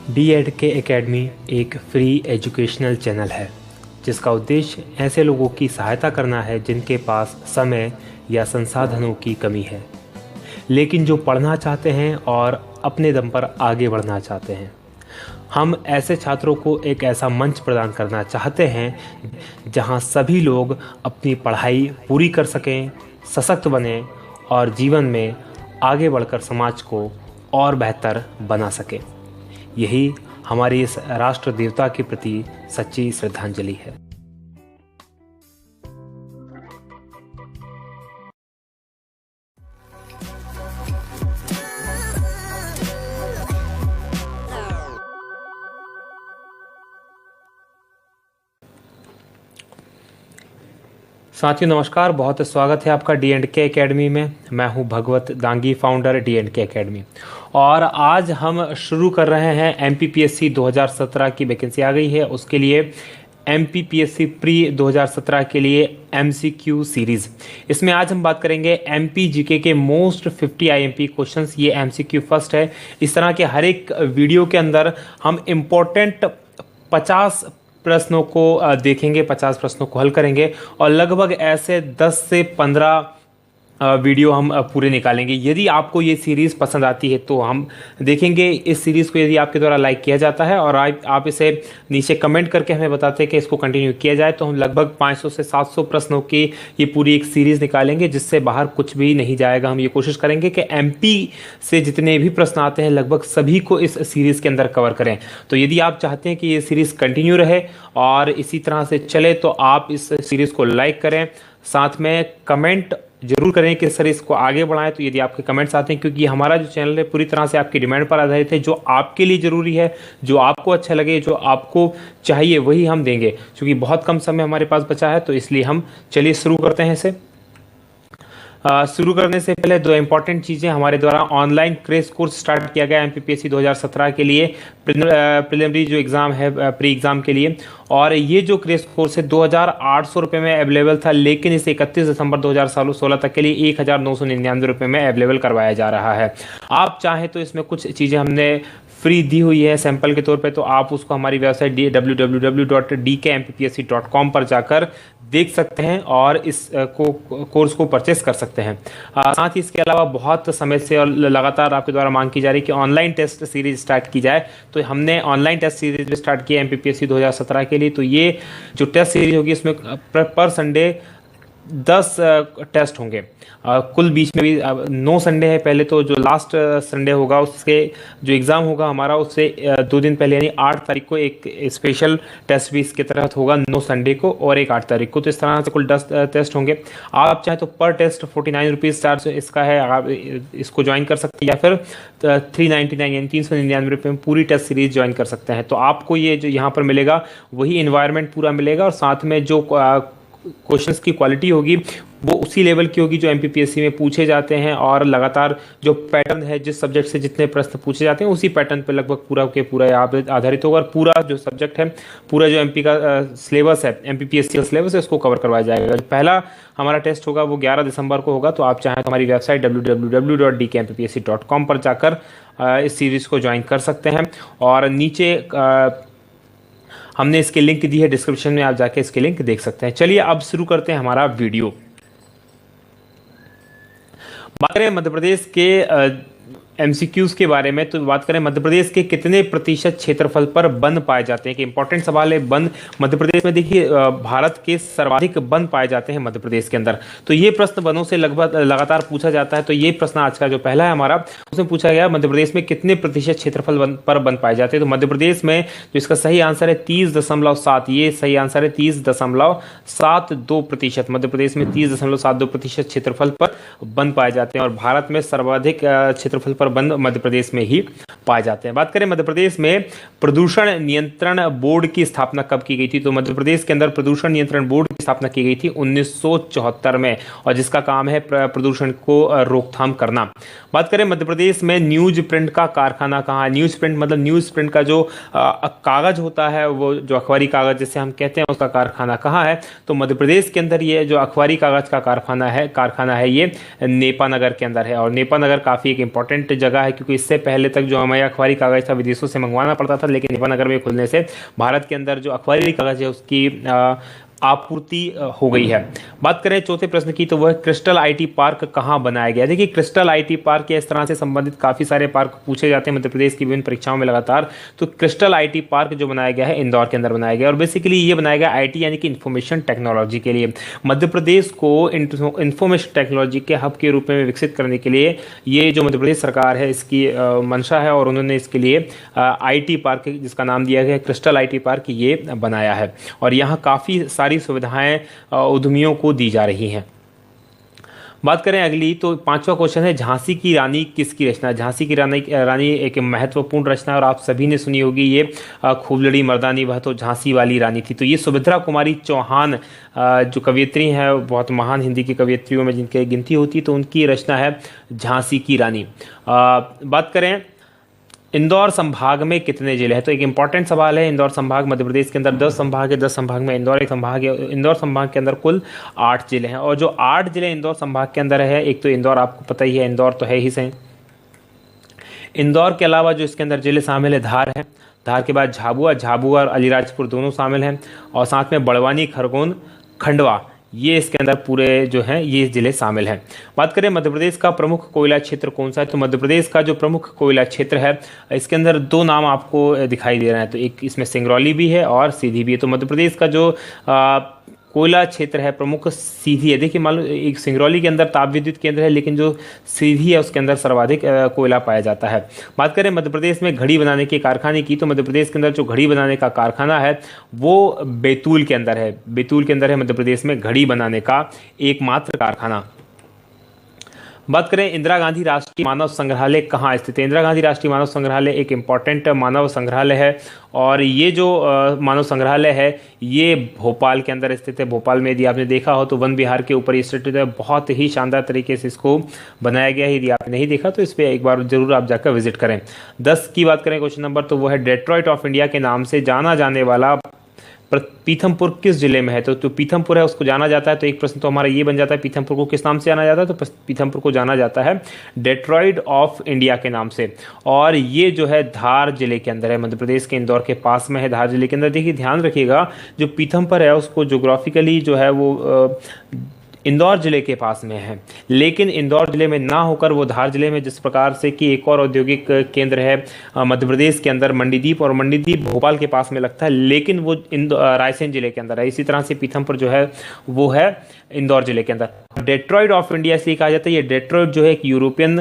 DEDK academy एक free educational channel है जिसका उद्देश्य ऐसे लोगों की सहायता करना है जिनके पास समय या संसाधनों की कमी है, लेकिन जो पढ़ना चाहते हैं और अपने दम पर आगे बढ़ना चाहते हैं। हम ऐसे छात्रों को एक ऐसा मंच प्रदान करना चाहते हैं जहां सभी लोग अपनी पढ़ाई पूरी कर सकें, सशक्त बने और जीवन में आगे बढ़कर समाज को और बेहतर बना सकें। यही हमारी इस राष्ट्र देवता के प्रति सच्ची श्रद्धांजलि है। साथियों नमस्कार, बहुत स्वागत है आपका DEDK एकेडमी में। मैं हूं भगवत दांगी, फाउंडर DEDK एकेडमी। और आज हम शुरू कर रहे हैं MPPSC 2017 की वैकेंसी आ गई है, उसके लिए MPPSC प्री 2017 के लिए MCQ सीरीज़। इसमें आज हम बात करेंगे MP GK के मोस्ट 50 IMP क्वेश्चंस। ये MCQ फर्स्ट है। इस तरह के हर एक वीडियो के अंदर हम इम्पोर्टेंट 50 प्रश्नों को देखेंगे, 50 प्रश्नों को हल करेंगे और लगभग ऐसे 10 से 15 वीडियो हम पूरे निकालेंगे। यदि आपको ये सीरीज़ पसंद आती है तो हम देखेंगे इस सीरीज़ को, यदि आपके द्वारा लाइक किया जाता है और आप इसे नीचे कमेंट करके हमें बताते हैं कि इसको कंटिन्यू किया जाए, तो हम लगभग 500 से 700 प्रश्नों की ये पूरी एक सीरीज़ निकालेंगे जिससे बाहर कुछ भी नहीं जाएगा। हम ये कोशिश करेंगे कि MP से जितने भी प्रश्न आते हैं लगभग सभी को इस सीरीज़ के अंदर कवर करें। तो यदि आप चाहते हैं कि ये सीरीज़ कंटिन्यू रहे और इसी तरह से चले तो आप इस सीरीज़ को लाइक करें, साथ में कमेंट जरूर करें कि सर इसको आगे बढ़ाएं। तो यदि आपके कमेंट्स आते हैं, क्योंकि हमारा जो चैनल है पूरी तरह से आपकी डिमांड पर आधारित है, जो आपके लिए ज़रूरी है, जो आपको अच्छा लगे, जो आपको चाहिए वही हम देंगे। क्योंकि बहुत कम समय हमारे पास बचा है तो इसलिए हम चलिए शुरू करते हैं इसे। शुरू करने से पहले दो इंपॉर्टेंट चीज़ें। हमारे द्वारा ऑनलाइन क्रैश कोर्स स्टार्ट किया गया MPPSC 2017 के लिए प्रिलिमिनरी जो एग्ज़ाम है, प्री एग्ज़ाम के लिए। और ये जो क्रैश कोर्स है 2800 रुपये में अवेलेबल था, लेकिन इसे 31 दिसंबर 2016 तक के लिए 1999 रुपये में अवेलेबल करवाया जा रहा है। आप चाहें तो इसमें कुछ चीज़ें हमने फ्री दी हुई है सैंपल के तौर पे, तो आप उसको हमारी वेबसाइट www.dkmpsc.com पर जाकर देख सकते हैं और इस कोर्स को परचेस कर सकते हैं। साथ ही इसके अलावा बहुत समय से और लगातार आपके द्वारा मांग की जा रही है कि ऑनलाइन टेस्ट सीरीज स्टार्ट की जाए, तो हमने ऑनलाइन टेस्ट सीरीज स्टार्ट की है MPPSC 2017 के लिए। तो ये जो टेस्ट सीरीज होगी इसमें पर संडे 10 टेस्ट होंगे। कुल बीच में भी 9 संडे है। पहले तो जो लास्ट संडे होगा उसके जो एग्ज़ाम होगा हमारा, उससे 2 दिन पहले यानी 8 तारीख को एक स्पेशल टेस्ट भी इसके तहत होगा, 9 संडे को और एक 8 तारीख को। तो इस तरह से कुल 10 टेस्ट होंगे। आप चाहें तो पर टेस्ट 49 रुपीज़ चार्ज इसका है, आप इसको ज्वाइन कर सकते हैं, या फिर 399 यानी 399 रुपये में पूरी टेस्ट सीरीज ज्वाइन कर सकते हैं। तो आपको ये जो यहाँ पर मिलेगा वही इन्वायरमेंट पूरा मिलेगा और साथ में जो क्वेश्चंस की क्वालिटी होगी वो उसी लेवल की होगी जो MPPSC में पूछे जाते हैं। और लगातार जो पैटर्न है, जिस सब्जेक्ट से जितने प्रश्न पूछे जाते हैं उसी पैटर्न पर लगभग पूरा के पूरा आधारित होगा। और पूरा जो सब्जेक्ट है, पूरा जो MP का सिलेबस है, MPPSC का सिलेबस है, उसको कवर करवाया जाएगा। पहला हमारा टेस्ट होगा वो 11 दिसंबर को होगा। तो आप चाहें तो हमारी वेबसाइट www.dkmpsc.com पर जाकर इस सीरीज़ को ज्वाइन कर सकते हैं। और नीचे हमने इसके लिंक दी है डिस्क्रिप्शन में, आप जाके इसके लिंक देख सकते हैं। चलिए अब शुरू करते हैं हमारा वीडियो। बात करें मध्य प्रदेश के MCQs के बारे में, तो बात करें मध्य प्रदेश के कितने प्रतिशत क्षेत्रफल पर वन पाए जाते हैं, कि इंपॉर्टेंट सवाल है। वन मध्य प्रदेश में, देखिए भारत के सर्वाधिक वन पाए जाते हैं मध्य प्रदेश के अंदर। तो ये प्रश्न वनों से लगभग लगातार पूछा जाता है। तो ये प्रश्न आज का जो पहला है हमारा, उसमें पूछा गया मध्य प्रदेश में कितने प्रतिशत क्षेत्रफल पर वन पाए जाते हैं। तो मध्य प्रदेश में जो इसका सही आंसर है 30.7, ये सही आंसर है 30.72%। मध्य प्रदेश में 30.72% क्षेत्रफल पर वन पाए जाते हैं और भारत में सर्वाधिक क्षेत्रफल पर वन मध्य प्रदेश में ही पाए जाते हैं। बात करें मध्य प्रदेश में प्रदूषण नियंत्रण बोर्ड की स्थापना कब की गई थी, तो मध्य प्रदेश के अंदर प्रदूषण नियंत्रण बोर्ड की स्थापना की गई थी 1974 में, और जिसका काम है प्रदूषण को रोकथाम करना। बात करें मध्य प्रदेश में न्यूज प्रिंट का कारखाना कहाँ है। न्यूज प्रिंट मतलब न्यूज प्रिंट का जो कागज होता है, वो जो अखबारी कागज जिसे हम कहते हैं, उसका कारखाना कहाँ है। तो मध्य प्रदेश के अंदर ये जो अखबारी कागज का कारखाना है ये नेपा नगर के अंदर है। और नेपा नगर काफ़ी एक इंपॉर्टेंट जगह है, क्योंकि इससे पहले तक जो हमारे अखबारी कागज था विदेशों से मंगवाना पड़ता था, लेकिन नगर में खुलने से भारत के अंदर जो अखबारी कागज है उसकी आपूर्ति हो गई है। बात करें चौथे प्रश्न की, तो वह क्रिस्टल आईटी पार्क कहाँ बनाया गया। देखिए, क्रिस्टल आईटी पार्क या इस तरह से संबंधित काफी सारे पार्क पूछे जाते हैं मध्य प्रदेश की विभिन्न परीक्षाओं में लगातार। तो क्रिस्टल आईटी पार्क जो बनाया गया है इंदौर के अंदर बनाया गया, और बेसिकली ये बनाया गया आईटी यानी कि इंफॉर्मेशन टेक्नोलॉजी के लिए। मध्य प्रदेश को इंफॉर्मेशन टेक्नोलॉजी के हब के रूप में विकसित करने के लिए ये जो मध्य प्रदेश सरकार है इसकी मंशा है, और उन्होंने इसके लिए आईटी पार्क जिसका नाम दिया गया क्रिस्टल आईटी पार्क ये बनाया है, और यहाँ काफ़ी सारी सुविधाएं उद्यमियों को दी जा रही हैं। बात करें अगली, तो पांचवा क्वेश्चन है झांसी की रानी किसकी रचना। झांसी की रानी एक महत्वपूर्ण रचना है, और आप सभी ने सुनी होगी ये खूब लड़ी मर्दानी वह तो झांसी वाली रानी थी। तो ये सुभद्रा कुमारी चौहान जो कवयित्री हैं, बहुत महान हिंदी की कवयित्रियों में जिनकी गिनती होती है, तो उनकी रचना है झांसी की रानी। बात करें इंदौर संभाग में कितने जिले हैं, तो एक इंपॉर्टेंट सवाल है। इंदौर संभाग मध्य प्रदेश के अंदर 10 संभाग है, 10 संभाग में इंदौर एक संभाग है। इंदौर संभाग के अंदर कुल 8 जिले हैं, और जो 8 जिले इंदौर संभाग के अंदर है, एक तो इंदौर आपको पता ही है, इंदौर तो है ही सही। इंदौर के अलावा जो इसके अंदर जिले शामिल है, धार है, धार के बाद झाबुआ, झाबुआ और अलीराजपुर दोनों शामिल हैं, और साथ में बड़वानी, खरगोन, खंडवा, ये इसके अंदर पूरे जो हैं ये जिले शामिल हैं। बात करें मध्य प्रदेश का प्रमुख कोयला क्षेत्र कौन सा है, तो मध्य प्रदेश का जो प्रमुख कोयला क्षेत्र है इसके अंदर 2 नाम आपको दिखाई दे रहे हैं, तो एक इसमें सिंगरौली भी है और सीधी भी है। तो मध्य प्रदेश का जो कोयला क्षेत्र है प्रमुख सीधी है। देखिए, मान लो एक सिंगरौली के अंदर ताप विद्युत केंद्र है, लेकिन जो सीधी है उसके अंदर सर्वाधिक कोयला पाया जाता है। बात करें मध्य प्रदेश में घड़ी बनाने के कारखाने की, तो मध्य प्रदेश के अंदर जो घड़ी बनाने का कारखाना है वो बैतूल के अंदर है। बैतूल के अंदर है मध्य प्रदेश में घड़ी बनाने का एकमात्र कारखाना। बात करें इंदिरा गांधी राष्ट्रीय मानव संग्रहालय कहाँ स्थित है। इंदिरा गांधी राष्ट्रीय मानव संग्रहालय एक इम्पॉर्टेंट मानव संग्रहालय है, और ये जो मानव संग्रहालय है ये भोपाल के अंदर स्थित है। भोपाल में यदि आपने देखा हो तो वन विहार के ऊपर स्थित है, बहुत ही शानदार तरीके से इसको बनाया गया है। यदि आपने नहीं देखा तो इस पर एक बार जरूर आप जाकर विजिट करें। 10 की बात करें क्वेश्चन नंबर, तो वो है डेट्रॉइट ऑफ इंडिया के नाम से जाना जाने वाला पीथमपुर किस जिले में है। तो पीथमपुर है उसको जाना जाता है, तो एक प्रश्न तो हमारा ये बन जाता है पीथमपुर को किस नाम से जाना जाता है, तो पीथमपुर को जाना जाता है डेट्रॉइट ऑफ इंडिया के नाम से, और ये जो है धार जिले के अंदर है, मध्य प्रदेश के इंदौर के पास में है, धार जिले के अंदर। देखिए, ध्यान रखिएगा जो पीथमपुर है उसको ज्योग्राफिकली जो है वो इंदौर जिले के पास में है, लेकिन इंदौर जिले में ना होकर वो धार जिले में, जिस प्रकार से कि एक और औद्योगिक केंद्र है मध्य प्रदेश के अंदर मंडीदीप, और मंडीदीप भोपाल के पास में लगता है, लेकिन वो रायसेन जिले के अंदर है। इसी तरह से पीथमपुर जो है वो है इंदौर जिले के अंदर। डेट्रॉइट ऑफ इंडिया इसलिए कहा जाता है, ये डेट्रॉइट जो है एक यूरोपियन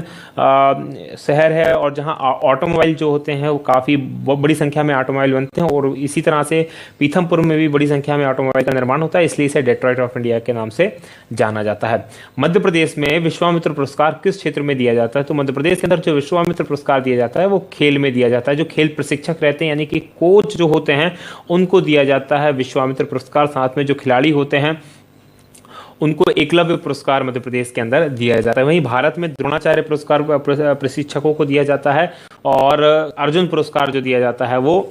शहर है, और जहां ऑटोमोबाइल जो होते हैं वो काफ़ी बड़ी संख्या में ऑटोमोबाइल बनते हैं, और इसी तरह से पीथमपुर में भी बड़ी संख्या में ऑटोमोबाइल का निर्माण होता है, इसलिए इसे डेट्रॉइट ऑफ इंडिया के नाम से जाना जाता है। मध्य प्रदेश में विश्वामित्र पुरस्कार किस क्षेत्र में दिया जाता है, तो मध्य प्रदेश के अंदर जो विश्वामित्र पुरस्कार दिया जाता है वो खेल में दिया जाता है। जो खेल प्रशिक्षक रहते हैं यानी कि कोच जो होते हैं उनको दिया जाता है विश्वामित्र पुरस्कार, साथ में जो खिलाड़ी होते हैं उनको एकलव्य पुरस्कार मध्य प्रदेश के अंदर दिया जाता है। वहीं भारत में द्रोणाचार्य पुरस्कार प्रशिक्षकों को दिया जाता है, और अर्जुन पुरस्कार जो दिया जाता है वो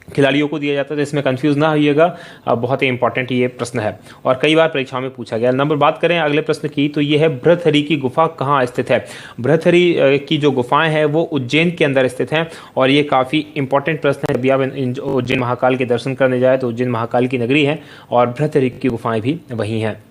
खिलाड़ियों को दिया जाता है। तो इसमें कंफ्यूज ना होइएगा, बहुत ही इंपॉर्टेंट ये प्रश्न है और कई बार परीक्षाओं में पूछा गया। नंबर बात करें अगले प्रश्न की, तो ये है भृतहरि की गुफा कहाँ स्थित है। भृतहरि की जो गुफाएं हैं वो उज्जैन के अंदर स्थित हैं, और ये काफ़ी इंपॉर्टेंट प्रश्न है। अभी आप उज्जैन महाकाल के दर्शन करने जाए तो उज्जैन महाकाल की नगरी है, और भृतहरि की गुफाएं भी वहीं हैं।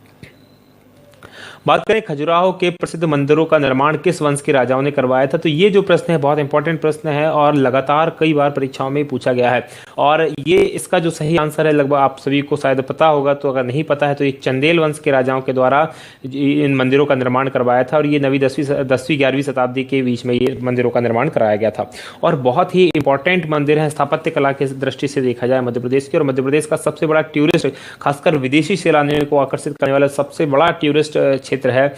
बात करें खजुराहो के प्रसिद्ध मंदिरों का निर्माण किस वंश के राजाओं ने करवाया था, तो ये जो प्रश्न है बहुत इंपॉर्टेंट प्रश्न है, और लगातार कई बार परीक्षाओं में पूछा गया है, और ये इसका जो सही आंसर है लगभग आप सभी को शायद पता होगा, तो अगर नहीं पता है तो ये चंदेल वंश के राजाओं के द्वारा इन मंदिरों का निर्माण करवाया था, और ये 9वीं 10वीं 11वीं शताब्दी के बीच में ये मंदिरों का निर्माण कराया गया था। और बहुत ही इंपॉर्टेंट मंदिर है स्थापत्य कला की दृष्टि से देखा जाए मध्य प्रदेश के, और मध्य प्रदेश का सबसे बड़ा टूरिस्ट, खासकर विदेशी सैलानियों को आकर्षित करने वाला सबसे बड़ा टूरिस्ट क्षेत्र है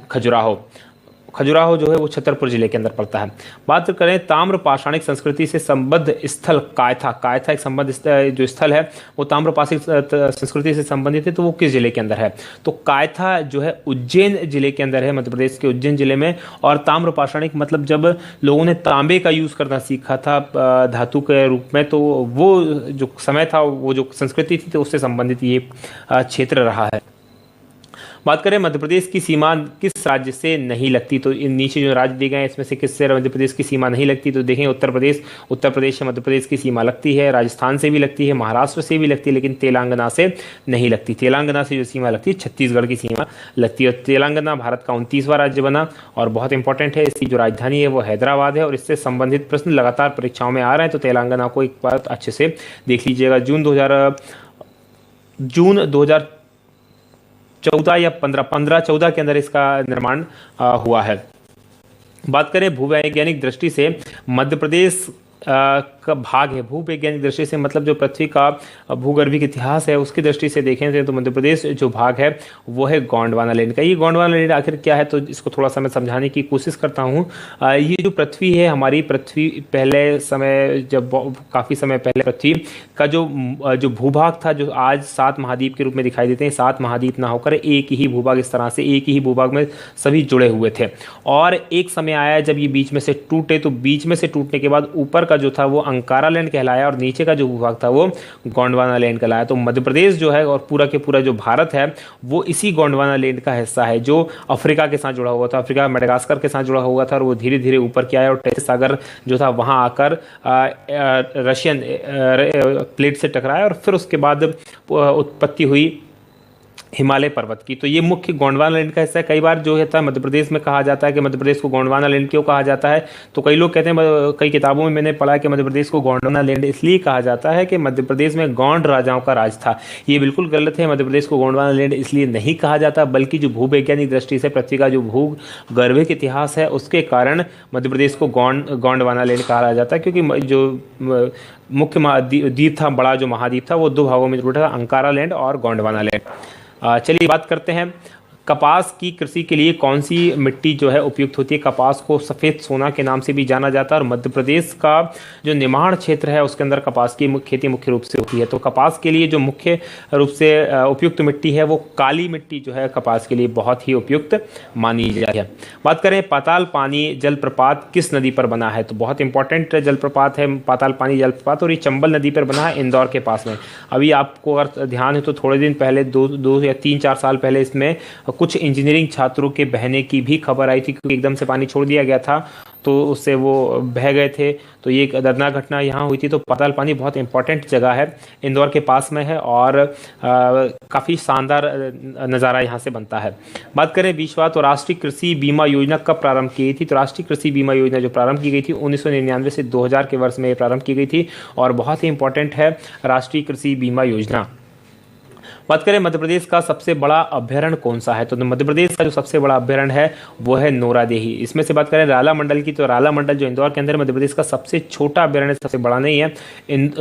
खजुराहो। खजुराहो जो है वो छतरपुर जिले के अंदर पड़ता है। बात करें ताम्र पाषाणिक संस्कृति से संबद्ध स्थल कायथा, कायथा एक संबद्ध जो स्थल है वो ताम्र पाषाणिक संस्कृति से संबंधित है, तो वो किस जिले के अंदर है, तो कायथा जो है उज्जैन जिले के अंदर है, मध्य प्रदेश के उज्जैन जिले में। और ताम्र पाषाणिक मतलब जब लोगों ने तांबे का यूज करना सीखा था धातु के रूप में, तो वो जो समय था, वो जो संस्कृति थी तो उससे संबंधित ये क्षेत्र रहा है। बात करें मध्य प्रदेश की सीमा किस राज्य से नहीं लगती, तो इन नीचे जो राज्य दिए गए हैं इसमें से किससे मध्य प्रदेश की सीमा नहीं लगती, तो देखें उत्तर प्रदेश से मध्य प्रदेश की सीमा लगती है, राजस्थान से भी लगती है, महाराष्ट्र से भी लगती है, लेकिन तेलंगाना से नहीं लगती। तेलंगाना से जो सीमा लगती है छत्तीसगढ़ की सीमा लगती है। तेलंगाना भारत का 29वां राज्य बना और बहुत इंपॉर्टेंट है। इसकी जो राजधानी है वो हैदराबाद है और इससे संबंधित प्रश्न लगातार परीक्षाओं में आ रहे हैं, तो तेलंगाना को एक बार अच्छे से देख लीजिएगा। जून 2014 या 15-14 के अंदर इसका निर्माण हुआ है। बात करें भूवैज्ञानिक दृष्टि से मध्य प्रदेश का भाग है, भूवैज्ञानिक दृष्टि से मतलब जो पृथ्वी का भूगर्भिक इतिहास है उसकी दृष्टि से देखें तो मध्य प्रदेश जो भाग है वो है गोंडवाना लैंड का। ये गोंडवाना लैंड आखिर क्या है, तो इसको थोड़ा सा मैं समझाने की कोशिश करता हूँ। ये जो पृथ्वी है, हमारी पृथ्वी पहले समय, जब काफ़ी समय पहले पृथ्वी का जो भूभाग था, जो आज 7 महाद्वीप के रूप में दिखाई देते हैं, 7 महाद्वीप ना होकर एक ही भूभाग, इस तरह से एक ही भूभाग में सभी जुड़े हुए थे। और एक समय आया जब ये बीच में से टूटे, तो बीच में से टूटने के बाद ऊपर का जो था वो अंकारा लैंड कहलाया और नीचे का जो भूभाग था वो गोंडवाना लैंड कहलाया। तो मध्य प्रदेश जो है और पूरा के पूरा जो भारत है वो इसी गोंडवाना लैंड का हिस्सा है, जो अफ्रीका के साथ जुड़ा हुआ था, अफ्रीका मेडागास्कर के साथ जुड़ा हुआ था, और वो धीरे धीरे ऊपर किया है और टेरेस सागर जो था वहां आकर रशियन प्लेट से टकराया और फिर उसके बाद उत्पत्ति हुई हिमालय पर्वत की। तो ये मुख्य गोंडवाना लैंड का हिस्सा है। कई बार जो है मध्य प्रदेश में कहा जाता है कि मध्य प्रदेश को गोंडवाना लैंड क्यों कहा जाता है, तो कई लोग कहते हैं, कई किताबों में मैंने पढ़ा कि मध्य प्रदेश को गोंडवाना लैंड इसलिए कहा जाता है कि मध्य प्रदेश में गोंड राजाओं का राज था। ये बिल्कुल गलत है। मध्य प्रदेश को गोंडवाना लैंड इसलिए नहीं कहा जाता, बल्कि जो भूवैज्ञानिक दृष्टि से पृथ्वी का जो भूगर्भिक इतिहास है उसके कारण मध्य प्रदेश को गोंडवाना लैंड कहा जाता है, क्योंकि जो मुख्य द्वीप था, बड़ा जो महाद्वीप था, वो 2 भागों में टूटा था, अंकारा लैंड और गोंडवाना लैंड। चलिए बात करते हैं कपास की कृषि के लिए कौन सी मिट्टी जो है उपयुक्त होती है। कपास को सफ़ेद सोना के नाम से भी जाना जाता है और मध्य प्रदेश का जो निमाड़ क्षेत्र है उसके अंदर कपास की खेती मुख्य रूप से होती है। तो कपास के लिए जो मुख्य रूप से उपयुक्त मिट्टी है वो काली मिट्टी जो है कपास के लिए बहुत ही उपयुक्त मानी जाती है। बात करें पाताल पानी जलप्रपात किस नदी पर बना है, तो बहुत इंपॉर्टेंट जलप्रपात है पाताल पानी जलप्रपात और ये चंबल नदी पर बना है, इंदौर के पास में। अभी आपको अगर ध्यान है तो थोड़े दिन पहले 2 या 3-4 साल पहले इसमें कुछ इंजीनियरिंग छात्रों के बहने की भी खबर आई थी, क्योंकि एकदम से पानी छोड़ दिया गया था तो उससे वो बह गए थे। तो ये एक दर्दनाक घटना यहाँ हुई थी। तो पाताल पानी बहुत इंपॉर्टेंट जगह है, इंदौर के पास में है और काफ़ी शानदार नज़ारा यहाँ से बनता है। बात करें विश्वा, तो राष्ट्रीय कृषि बीमा योजना कब प्रारंभ की गई थी, तो राष्ट्रीय कृषि बीमा योजना जो प्रारंभ की गई थी 1999 से 2000 के वर्ष में ये प्रारंभ की गई थी और बहुत ही इंपॉर्टेंट है राष्ट्रीय कृषि बीमा योजना। बात करें मध्य प्रदेश का सबसे बड़ा अभ्यारण्य कौन सा है, तो मध्य प्रदेश का जो सबसे बड़ा अभ्यारण्य है वो है नोरादेही। इसमें से बात करें राला मंडल की, तो राला मंडल जो इंदौर के अंदर मध्य प्रदेश का सबसे छोटा अभ्यारण्य, सबसे बड़ा नहीं है।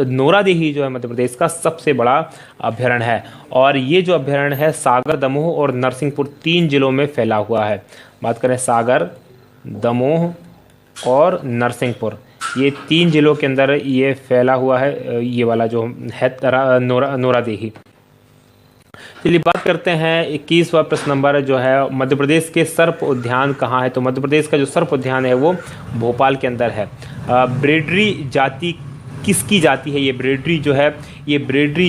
नोरादेही जो है मध्य प्रदेश का सबसे बड़ा अभ्यारण्य है और ये जो अभ्यारण्य है सागर, दमोह और नरसिंहपुर 3 जिलों में फैला हुआ है। बात करें सागर, दमोह और नरसिंहपुर, ये 3 जिलों के अंदर ये फैला हुआ है, ये वाला जो है नोरादेही। चलिए बात करते हैं 21वां प्रश्न नंबर जो है मध्य प्रदेश के सर्प उद्यान कहाँ है, तो मध्य प्रदेश का जो सर्प उद्यान है वो भोपाल के अंदर है। ब्रेडरी जाति किसकी जाति है, ये ब्रेडरी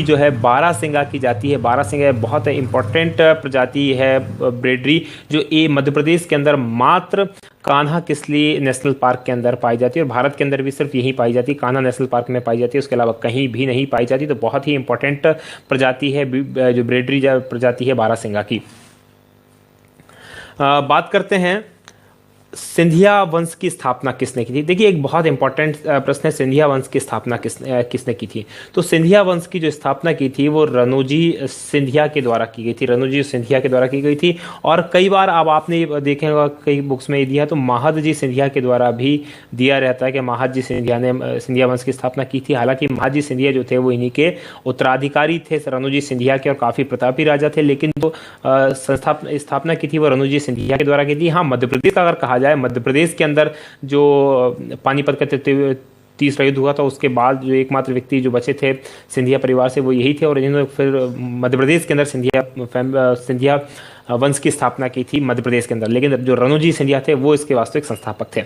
जो है बारहसिंगा की जाति है। बारहसिंगा बहुत इंपॉर्टेंट प्रजाति है ब्रेडरी, जो ये मध्य प्रदेश के अंदर मात्र कान्हा किसली नेशनल पार्क के अंदर पाई जाती है और भारत के अंदर भी सिर्फ यहीं पाई जाती है, कान्हा नेशनल पार्क में पाई जाती है, उसके अलावा कहीं भी नहीं पाई जाती। तो बहुत ही इंपॉर्टेंट प्रजाति है जो ब्रेडरी प्रजाति है बारहसिंगा की। बात करते हैं सिंधिया वंश की स्थापना किसने की थी। देखिए एक बहुत इंपॉर्टेंट प्रश्न है, सिंधिया वंश की स्थापना किसने की थी, तो सिंधिया वंश की जो स्थापना की थी वो रनोजी सिंधिया के द्वारा की गई थी, रनोजी सिंधिया के द्वारा की गई थी। और कई बार अब आपने देखे होगा कई बुक्स में दिया तो महादजी सिंधिया के द्वारा भी दिया रहता है कि महादजी सिंधिया ने सिंधिया वंश की स्थापना की थी। हालांकि महादजी सिंधिया जो थे वो इन्हीं के उत्तराधिकारी थे रनोजी सिंधिया के और काफ़ी प्रतापी राजा थे, लेकिन जो स्थापना की थी वो रनोजी सिंधिया के द्वारा की थी। हाँ, मध्य प्रदेश का अगर कहा जाए, मध्य प्रदेश के अंदर जो पानीपत का तीसरा युद्ध हुआ था उसके बाद जो एकमात्र व्यक्ति जो बचे थे सिंधिया परिवार से वो यही थे और इन्होंने फिर मध्य प्रदेश के अंदर सिंधिया वंश की स्थापना की थी मध्य प्रदेश के अंदर, लेकिन जो रणोजी सिंधिया थे वो इसके वास्तविक संस्थापक थे।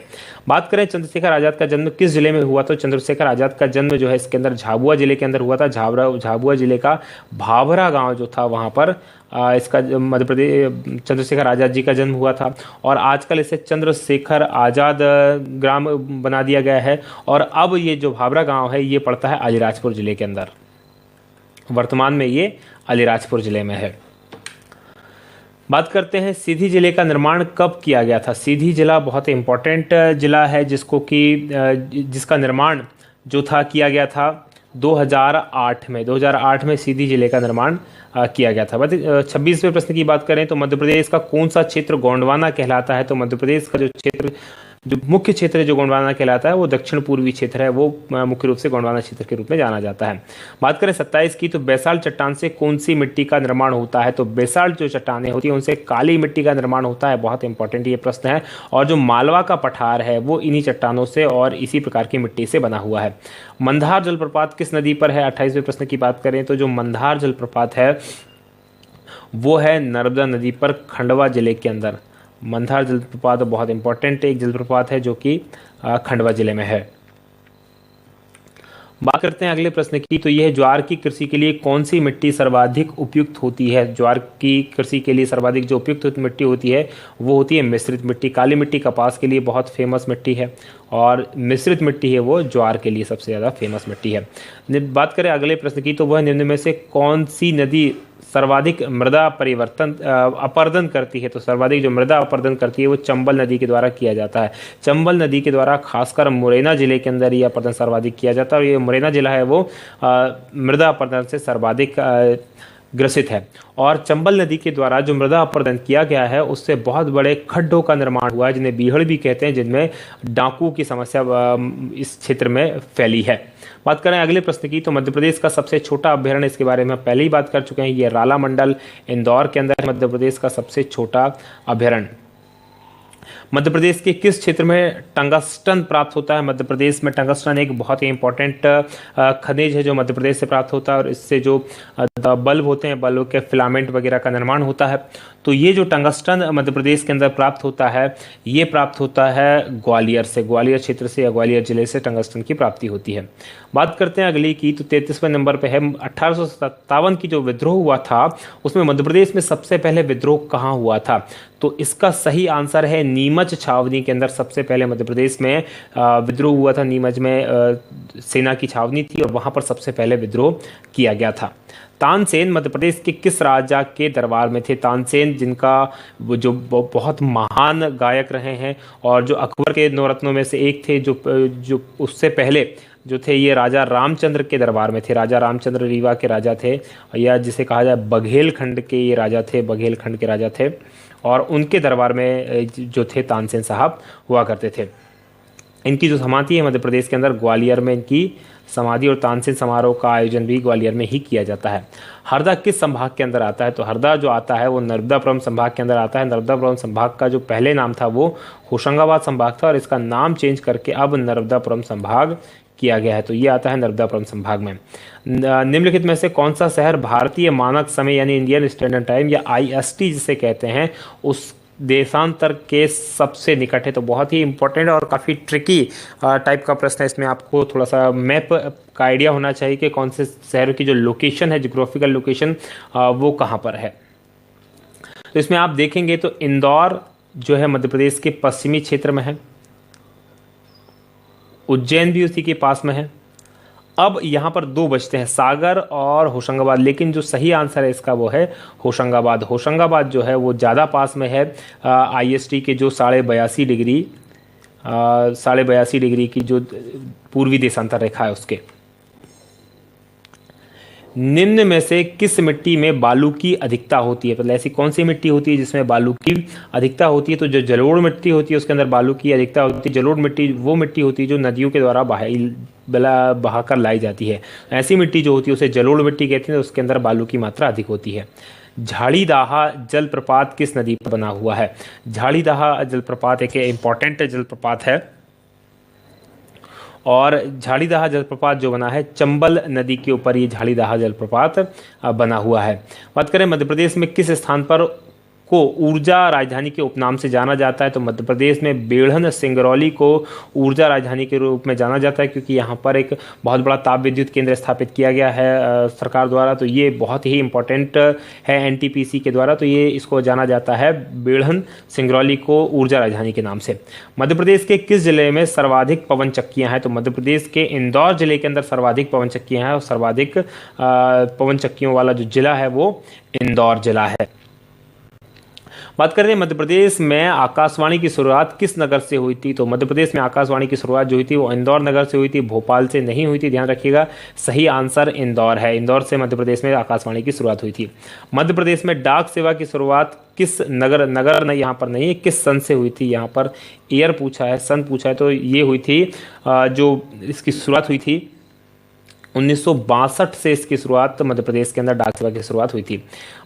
बात करें चंद्रशेखर आज़ाद का जन्म किस जिले में हुआ, तो चंद्रशेखर आज़ाद का जन्म जो है इसके अंदर झाबुआ जिले के अंदर हुआ था। झाबुआ जिले का भाभरा गांव जो था वहां पर इसका मध्य प्रदेश चंद्रशेखर आज़ाद जी का जन्म हुआ था। और आजकल इसे चंद्रशेखर आज़ाद ग्राम बना दिया गया है। और अब ये जो भाभरा गांव है ये पड़ता है अलीराजपुर जिले के अंदर, वर्तमान में ये अलीराजपुर जिले में है। बात करते हैं सीधी जिले का निर्माण कब किया गया था। सीधी जिला बहुत इंपॉर्टेंट जिला है जिसका निर्माण जो था किया गया था 2008 में सीधी जिले का निर्माण किया गया था। 26वें प्रश्न की बात करें तो मध्य प्रदेश का कौन सा क्षेत्र गोंडवाना कहलाता है, तो मध्य प्रदेश का जो मुख्य क्षेत्र जो गोंडवाना कहलाता है वो दक्षिण पूर्वी क्षेत्र है, वो मुख्य रूप से गोंडवाना क्षेत्र के रूप में जाना जाता है। बात करें 27 की तो बेसाल्ट चट्टान से कौन सी मिट्टी का निर्माण होता है, तो बेसाल्ट जो चट्टानें होती हैं उनसे काली मिट्टी का निर्माण होता है। बहुत इंपॉर्टेंट ये प्रश्न है। और जो मालवा का पठार है वो इन्हीं चट्टानों से और इसी प्रकार की मिट्टी से बना हुआ है। मंधार जलप्रपात किस नदी पर है, 28वें प्रश्न की बात करें तो जो मंधार जलप्रपात है वो है नर्मदा नदी पर खंडवा जिले के अंदर। मंधार जलप्रपात बहुत इंपॉर्टेंट एक जलप्रपात है जो कि खंडवा जिले में है। बात करते हैं अगले प्रश्न की, तो यह ज्वार की कृषि के लिए कौन सी मिट्टी सर्वाधिक उपयुक्त होती है। ज्वार की कृषि के लिए सर्वाधिक जो उपयुक्त मिट्टी होती है वो होती है मिश्रित मिट्टी। काली मिट्टी कपास के लिए बहुत फेमस मिट्टी है और मिश्रित मिट्टी है वो ज्वार के लिए सबसे ज़्यादा फेमस मिट्टी है। बात करें अगले प्रश्न की, तो वह निम्न में से कौन सी नदी सर्वाधिक मृदा अपरदन करती है, तो सर्वाधिक जो मृदा अपरदन करती है वो चंबल नदी के द्वारा किया जाता है। चंबल नदी के द्वारा खासकर मुरैना जिले के अंदर ये अपरदन सर्वाधिक किया जाता है और ये मुरैना जिला है वो मृदा अपरदन से सर्वाधिक ग्रसित है। और चंबल नदी के द्वारा जो मृदा अपरदन किया गया है उससे बहुत बड़े खड्डों का निर्माण हुआ है जिन्हें बीहड़ भी कहते हैं, जिनमें डाकू की समस्या इस क्षेत्र में फैली है। बात करें अगले प्रश्न की, तो मध्य प्रदेश का सबसे छोटा अभ्यारण्य, इसके बारे में पहले ही बात कर चुके हैं, ये राला मंडल इंदौर के अंदर मध्य प्रदेश का सबसे छोटा अभ्यारण्य। मध्य प्रदेश के किस क्षेत्र में टंगस्टन प्राप्त होता है। मध्य प्रदेश में टंगस्टन एक बहुत ही इंपॉर्टेंट खनिज है जो मध्य प्रदेश से प्राप्त होता है और इससे जो बल्ब होते हैं, बल्ब के फिलामेंट वगैरह का निर्माण होता है। तो ये जो टंगस्टन मध्य प्रदेश के अंदर प्राप्त होता है ये प्राप्त होता है ग्वालियर से, ग्वालियर क्षेत्र से या ग्वालियर जिले से टंगस्टन की प्राप्ति होती है। बात करते हैं अगली की, तो 33वें नंबर पे है 1857 की जो विद्रोह हुआ था उसमें मध्य प्रदेश में सबसे पहले विद्रोह कहाँ हुआ था, तो इसका सही आंसर है नीमच छावनी के अंदर सबसे पहले मध्य प्रदेश में विद्रोह हुआ था। नीमच में सेना की छावनी थी और वहां पर सबसे पहले विद्रोह किया गया था। तानसेन मध्य प्रदेश के किस राजा के दरबार में थे। तानसेन जिनका जो बहुत महान गायक रहे हैं और जो अकबर के नवरत्नों में से एक थे, जो उससे पहले जो थे ये राजा रामचंद्र के दरबार में थे। राजा रामचंद्र रीवा के राजा थे या जिसे कहा जाए बघेलखंड के ये राजा थे, बघेलखंड के राजा थे और उनके दरबार में जो थे तानसेन साहब हुआ करते थे। इनकी जो समाधि है मध्य प्रदेश के अंदर ग्वालियर में इनकी समाधि और तानसेन समारोह का आयोजन भी ग्वालियर में ही किया जाता है। हरदा किस संभाग के अंदर आता है, तो हरदा जो आता है वो नर्मदापुरम संभाग के अंदर आता है। नर्मदापुरम संभाग का जो पहले नाम था वो होशंगाबाद संभाग था और इसका नाम चेंज करके अब नर्मदापुरम संभाग किया गया है, तो ये आता है नर्मदापुरम संभाग में। निम्नलिखित में से कौन सा शहर भारतीय मानक समय यानी इंडियन स्टैंडर्ड टाइम या IST जिसे कहते हैं उस देशांतर के सबसे निकट है, तो बहुत ही इंपॉर्टेंट और काफ़ी ट्रिकी टाइप का प्रश्न है। इसमें आपको थोड़ा सा मैप का आइडिया होना चाहिए कि कौन से शहरों की जो लोकेशन है, जियोग्राफिकल लोकेशन वो कहाँ पर है। तो इसमें आप देखेंगे तो इंदौर जो है मध्य प्रदेश के पश्चिमी क्षेत्र में है, उज्जैन भी उसी के पास में है। अब यहाँ पर दो बचते हैं, सागर और होशंगाबाद, लेकिन जो सही आंसर है इसका वो है होशंगाबाद। होशंगाबाद जो है वो ज़्यादा पास में है IST के जो 82.5 डिग्री की जो पूर्वी देशांतर रेखा है उसके। निम्न में से किस मिट्टी में बालू की अधिकता होती है, मतलब ऐसी कौन सी मिट्टी होती है जिसमें बालू की अधिकता होती है, तो जो जलोढ़ मिट्टी होती है उसके अंदर बालू की अधिकता होती है। जलोढ़ मिट्टी वो मिट्टी होती है जो नदियों के द्वारा बहाकर लाई जाती है। ऐसी मिट्टी जो होती है उसे जलोढ़ मिट्टी कहते हैं, उसके अंदर बालू की मात्रा अधिक होती है। झाड़ीदाहा जलप्रपात किस नदी पर बना हुआ है। झाड़ीदाहा जलप्रपात एक इम्पॉर्टेंट जलप्रपात है और झाड़ीदाहा जलप्रपात जो बना है चंबल नदी के ऊपर ये झाड़ीदाहा जलप्रपात बना हुआ है। बात करें मध्य प्रदेश में किस स्थान पर को ऊर्जा राजधानी के उपनाम से जाना जाता है? तो मध्य प्रदेश में बेढ़न सिंगरौली को ऊर्जा राजधानी के रूप में जाना जाता है, क्योंकि यहाँ पर एक बहुत बड़ा ताप विद्युत केंद्र स्थापित किया गया है सरकार द्वारा। तो ये बहुत ही इंपॉर्टेंट है एनटीपीसी के द्वारा। तो ये इसको जाना जाता है बेढ़न सिंगरौली को ऊर्जा राजधानी के नाम से। मध्य प्रदेश के किस जिले में सर्वाधिक पवन चक्कियाँ हैं? तो मध्य प्रदेश के इंदौर जिले के अंदर सर्वाधिक पवन चक्कियाँ हैं, और सर्वाधिक पवन चक्कियों वाला जो जिला है वो इंदौर जिला है। बात करें मध्य प्रदेश में आकाशवाणी की शुरुआत किस नगर से हुई थी? तो मध्य प्रदेश में आकाशवाणी की शुरुआत जो हुई थी वो इंदौर नगर से हुई थी, भोपाल से नहीं हुई थी, ध्यान रखिएगा। सही आंसर इंदौर है। इंदौर से मध्य प्रदेश में आकाशवाणी की शुरुआत हुई थी। मध्य प्रदेश में डाक सेवा की शुरुआत किस नगर नहीं, यहाँ पर नहीं है, किस सन से हुई थी? यहाँ पर ईयर पूछा है, सन पूछा है। तो ये हुई थी जो इसकी शुरुआत हुई थी 1962 से इसकी शुरुआत मध्य प्रदेश के अंदर डाक सेवा की शुरुआत हुई थी।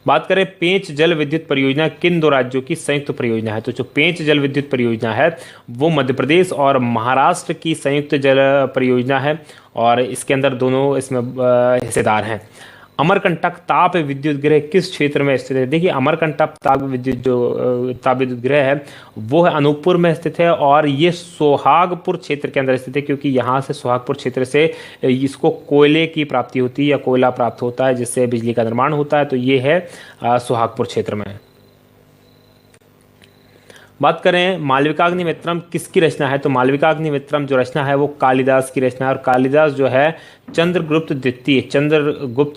बात करें पेंच जल विद्युत परियोजना किन दो राज्यों की संयुक्त परियोजना है? तो जो पेंच जल विद्युत परियोजना है वो मध्य प्रदेश और महाराष्ट्र की संयुक्त जल परियोजना है, और इसके अंदर दोनों इसमें हिस्सेदार हैं। अमरकंटक ताप विद्युत गृह किस क्षेत्र में स्थित है? देखिए, अमरकंटक ताप विद्युत गृह है वो है अनूपपुर में स्थित है, और ये सोहागपुर क्षेत्र के अंदर स्थित है, क्योंकि यहाँ से सोहागपुर क्षेत्र से इसको कोयले की प्राप्ति होती है या कोयला प्राप्त होता है, जिससे बिजली का निर्माण होता है। तो ये है सोहागपुर क्षेत्र में। बात करें मालविकाग्निमित्रम किसकी रचना है? तो मालविकाग्निमित्रम जो रचना है वो कालिदास की रचना है, और कालिदास जो है चंद्रगुप्त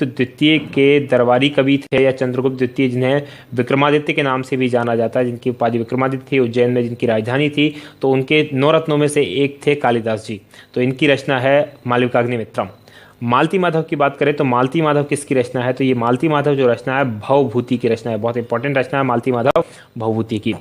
द्वितीय के दरबारी कवि थे, या चंद्रगुप्त द्वितीय जिन्हें विक्रमादित्य के नाम से भी जाना जाता है, जिनकी उपाधि विक्रमादित्य थी, उज्जैन में जिनकी राजधानी थी। तो उनके 9 रत्नों में से एक थे कालिदास जी। तो इनकी रचना है मालविकाग्निमित्रम। मालती माधव की बात करें तो मालती माधव किसकी रचना है? तो ये मालती माधव जो रचना है भवभूति की रचना है। बहुत इंपॉर्टेंट रचना है मालती माधव भवभूति की।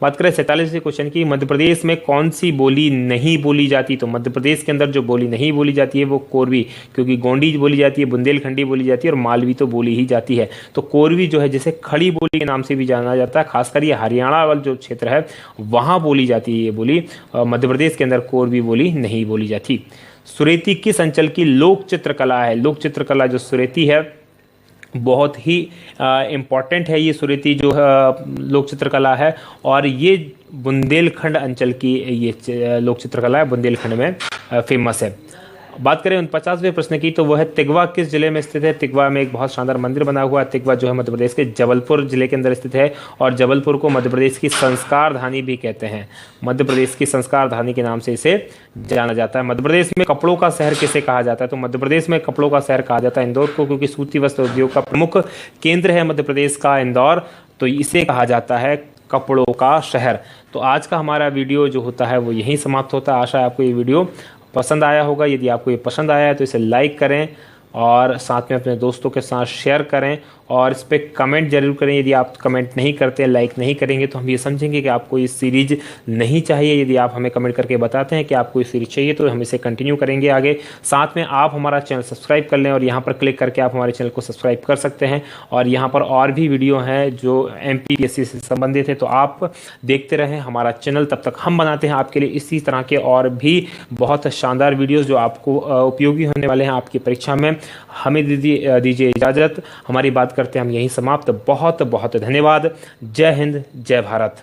बात करें 47वें क्वेश्चन की, मध्य प्रदेश में कौन सी बोली नहीं बोली जाती? तो मध्य प्रदेश के अंदर जो बोली नहीं बोली जाती है वो कोरवी, क्योंकि गोंडी बोली जाती है, बुंदेलखंडी बोली जाती है, और मालवी तो बोली ही जाती है। तो कोरवी जो है जिसे खड़ी बोली के नाम से भी जाना जाता है, खासकर ये हरियाणा वाला जो क्षेत्र है वहाँ बोली जाती है ये बोली। मध्य प्रदेश के अंदर कोरवी बोली नहीं बोली जाती। सुरेती किस अंचल की लोक चित्रकला है? लोक चित्रकला जो सुरेती है बहुत ही इम्पॉर्टेंट है। ये सुरेती जो लोक चित्रकला है, और ये बुंदेलखंड अंचल की ये लोक चित्रकला है, बुंदेलखंड में फेमस है। बात करें 49वें प्रश्न की, तो वह है तिगवा किस जिले में स्थित है? तिगवा में एक बहुत शानदार मंदिर बना हुआ है। तिगवा जो है मध्य प्रदेश के जबलपुर जिले के अंदर स्थित है, और जबलपुर को मध्य प्रदेश की संस्कार धानी भी कहते हैं। मध्य प्रदेश की संस्कार धानी के नाम से इसे जाना जाता है। मध्य प्रदेश में कपड़ों का शहर किसे कहा जाता है? तो मध्य प्रदेश में कपड़ों का शहर कहा जाता है इंदौर को, क्योंकि सूती वस्त्र उद्योग का प्रमुख केंद्र है मध्य प्रदेश का इंदौर। तो इसे कहा जाता है कपड़ों का शहर। तो आज का हमारा वीडियो जो होता है वो यहीं समाप्त होता है। आशा है आपको ये वीडियो पसंद आया होगा। यदि आपको ये पसंद आया है तो इसे लाइक करें, और साथ में अपने दोस्तों के साथ शेयर करें, और इस पर कमेंट जरूर करें। यदि आप कमेंट नहीं करते, लाइक नहीं करेंगे, तो हम ये समझेंगे कि आपको ये सीरीज नहीं चाहिए। यदि आप हमें कमेंट करके बताते हैं कि आपको ये सीरीज चाहिए, तो हम इसे कंटिन्यू करेंगे आगे। साथ में आप हमारा चैनल सब्सक्राइब कर लें, और यहाँ पर क्लिक करके आप हमारे चैनल को सब्सक्राइब कर सकते हैं। और यहाँ पर और भी वीडियो हैं जो MPPSC से संबंधित है, तो आप देखते रहें हमारा चैनल। तब तक हम बनाते हैं आपके लिए इसी तरह के और भी बहुत शानदार वीडियोज़ जो आपको उपयोगी होने वाले हैं आपकी परीक्षा में। हमें दीजिए इजाज़त। हमारी बात करते हैं हम यहीं समाप्त। बहुत बहुत धन्यवाद। जय हिंद, जय भारत।